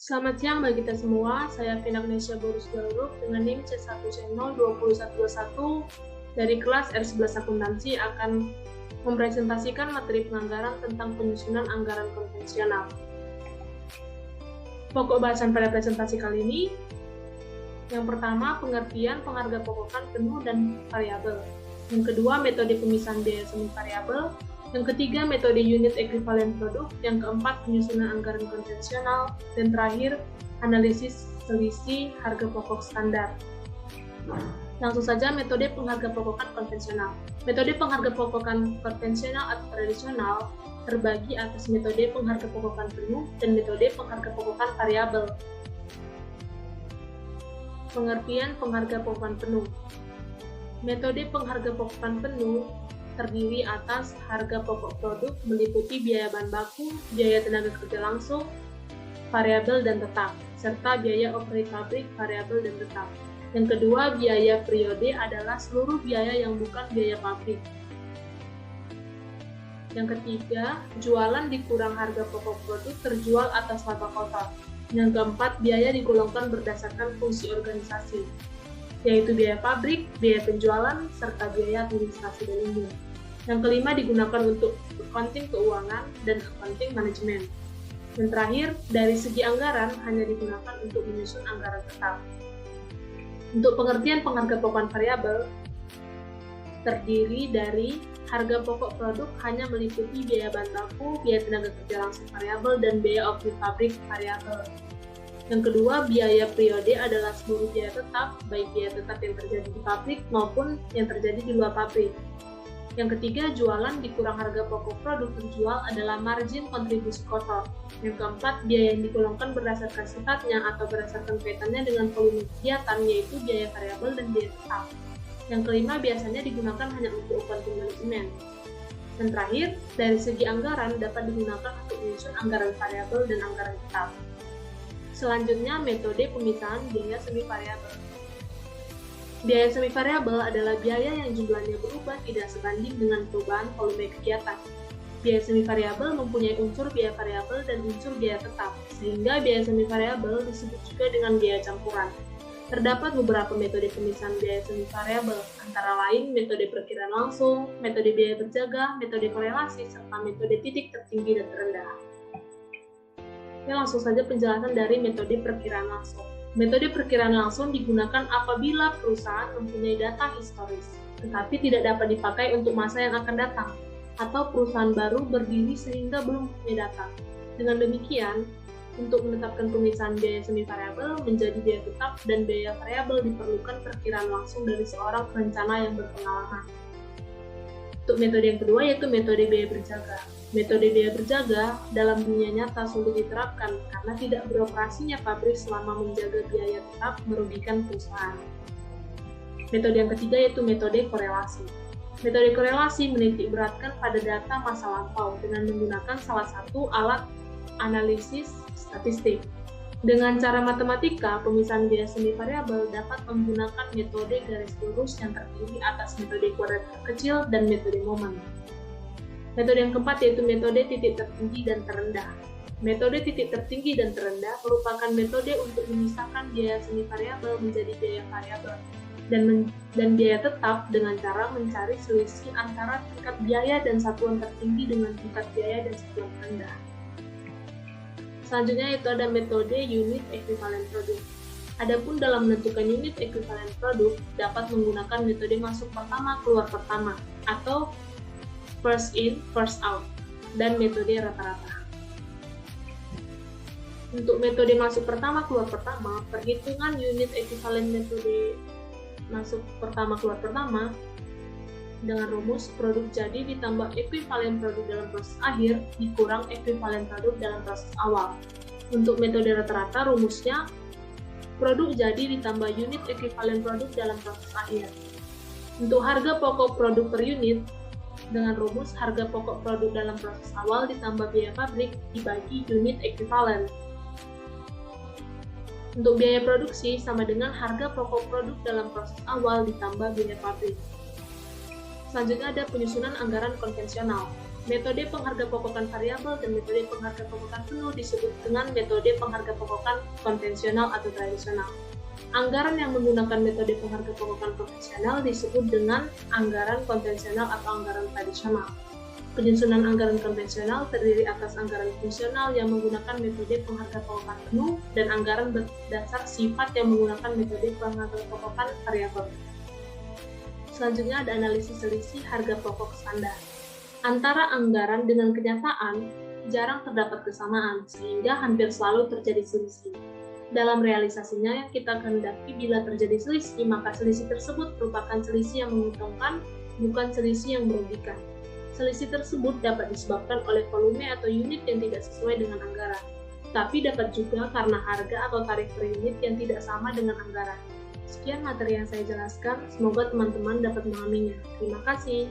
Selamat siang bagi kita semua, saya Finagnesia Borus Galurup dengan NIM C1C02121 dari kelas R11 Akuntansi akan mempresentasikan materi penganggaran tentang penyusunan anggaran konvensional. Pokok bahasan pada presentasi kali ini, yang pertama pengertian penghargapokokan penuh dan variabel, yang kedua metode pemisahan biaya semi variabel, yang ketiga metode unit ekuivalen produk, yang keempat penyusunan anggaran konvensional, dan terakhir analisis selisih harga pokok standar. Langsung saja metode penghargapokokan konvensional. Metode penghargapokokan konvensional atau tradisional terbagi atas metode penghargapokokan penuh dan metode penghargapokokan variabel. Pengertian penghargapokokan penuh. Metode penghargapokokan penuh terdiri atas harga pokok produk meliputi biaya bahan baku, biaya tenaga kerja langsung, variabel dan tetap, serta biaya operasi pabrik, variabel dan tetap. Yang kedua, biaya periode adalah seluruh biaya yang bukan biaya pabrik. Yang ketiga, jualan dikurang harga pokok produk terjual atas laba kotor. Yang keempat, biaya digolongkan berdasarkan fungsi organisasi, yaitu biaya pabrik, biaya penjualan, serta biaya administrasi dan umum. Yang kelima digunakan untuk accounting keuangan dan accounting manajemen. Yang terakhir, dari segi anggaran hanya digunakan untuk menyusun anggaran tetap. Untuk pengertian penghargapokokan variabel, terdiri dari harga pokok produk hanya meliputi biaya bahan baku, biaya tenaga kerja langsung variabel, dan biaya operasi pabrik variabel. Yang kedua, biaya periode adalah seluruh biaya tetap, baik biaya tetap yang terjadi di pabrik maupun yang terjadi di luar pabrik. Yang ketiga, jualan dikurang harga pokok produk terjual adalah margin kontribusi kotor. Yang keempat, biaya yang digolongkan berdasarkan sifatnya atau berdasarkan kaitannya dengan volume kegiatan, yaitu biaya variabel dan biaya tetap. Yang kelima, biasanya digunakan hanya untuk accounting manajemen. Dan terakhir, dari segi anggaran dapat digunakan untuk menyusun anggaran variabel dan anggaran tetap. Selanjutnya, metode pemisahan biaya semi variabel. Biaya semi variabel adalah biaya yang jumlahnya berubah tidak sebanding dengan perubahan volume kegiatan. Biaya semi variabel mempunyai unsur biaya variabel dan unsur biaya tetap, sehingga biaya semi variabel disebut juga dengan biaya campuran. Terdapat beberapa metode pemisahan biaya semi variabel, antara lain metode perkiraan langsung, metode biaya berjaga, metode korelasi, serta metode titik tertinggi dan terendah. Oke, langsung saja penjelasan dari metode perkiraan langsung. Metode perkiraan langsung digunakan apabila perusahaan mempunyai data historis, tetapi tidak dapat dipakai untuk masa yang akan datang, atau perusahaan baru berdiri sehingga belum punya data. Dengan demikian, untuk menetapkan pemisahan biaya semi variabel menjadi biaya tetap dan biaya variabel diperlukan perkiraan langsung dari seorang perencana yang berpengalaman. Untuk metode yang kedua yaitu metode biaya berjaga. Metode biaya berjaga dalam dunia nyata sulit diterapkan karena tidak beroperasinya pabrik selama menjaga biaya tetap merugikan perusahaan. Metode yang ketiga yaitu metode korelasi. Metode korelasi menitik beratkan pada data masa lampau dengan menggunakan salah satu alat analisis statistik. Dengan cara matematika, pemisahan biaya semi variabel dapat menggunakan metode garis lurus yang terdiri atas metode kuadrat terkecil dan metode momen. Metode yang keempat yaitu metode titik tertinggi dan terendah. Metode titik tertinggi dan terendah merupakan metode untuk memisahkan biaya semi variabel menjadi biaya variabel dan biaya tetap dengan cara mencari selisih antara tingkat biaya dan satuan tertinggi dengan tingkat biaya dan satuan terendah. Selanjutnya itu ada metode unit ekuivalen produk. Adapun dalam menentukan unit ekuivalen produk dapat menggunakan metode masuk pertama keluar pertama atau first in, first out, dan metode rata-rata. Untuk metode masuk pertama keluar pertama, perhitungan unit ekuivalen metode masuk pertama keluar pertama dengan rumus produk jadi ditambah ekuivalen produk dalam proses akhir dikurang ekuivalen produk dalam proses awal. Untuk metode rata-rata rumusnya produk jadi ditambah unit ekuivalen produk dalam proses akhir. Untuk harga pokok produk per unit dengan rumus harga pokok produk dalam proses awal ditambah biaya pabrik dibagi unit ekuivalen. Untuk biaya produksi sama dengan harga pokok produk dalam proses awal ditambah biaya pabrik. Selanjutnya ada penyusunan anggaran konvensional. Metode penghargapokokan variabel dan metode penghargapokokan penuh disebut dengan metode penghargapokokan konvensional atau tradisional. Anggaran yang menggunakan metode penghargapokokan konvensional disebut dengan anggaran konvensional atau anggaran tradisional. Penyusunan anggaran konvensional terdiri atas anggaran fungsional yang menggunakan metode penghargapokokan penuh dan anggaran berdasar sifat yang menggunakan metode penghargapokokan variabel. Selanjutnya ada analisis selisih harga pokok standar. Antara anggaran dengan kenyataan, jarang terdapat kesamaan, sehingga hampir selalu terjadi selisih. Dalam realisasinya yang kita kehendaki bila terjadi selisih, maka selisih tersebut merupakan selisih yang menguntungkan, bukan selisih yang merugikan. Selisih tersebut dapat disebabkan oleh volume atau unit yang tidak sesuai dengan anggaran, tapi dapat juga karena harga atau tarif per unit yang tidak sama dengan anggaran. Sekian materi yang saya jelaskan, semoga teman-teman dapat memahaminya. Terima kasih.